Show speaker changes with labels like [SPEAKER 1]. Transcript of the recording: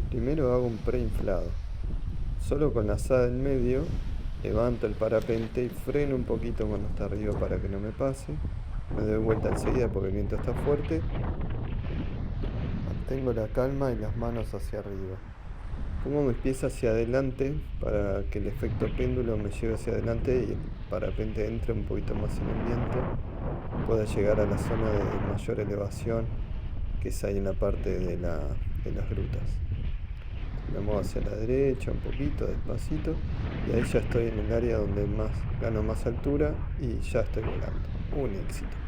[SPEAKER 1] Primero hago un preinflado. Solo con la azada en medio, levanto el parapente y freno un poquito cuando está arriba para que no me pase. Me doy vuelta enseguida porque el viento está fuerte. Mantengo la calma y las manos hacia arriba. Pongo mis pies hacia adelante para que el efecto péndulo me lleve hacia adelante y el parapente entre un poquito más en el viento. Pueda llegar a la zona de mayor elevación que es ahí en la parte de las grutas. Me muevo hacia la derecha un poquito, despacito, y ahí ya estoy en el área donde más gano más altura y ya estoy volando. Un éxito.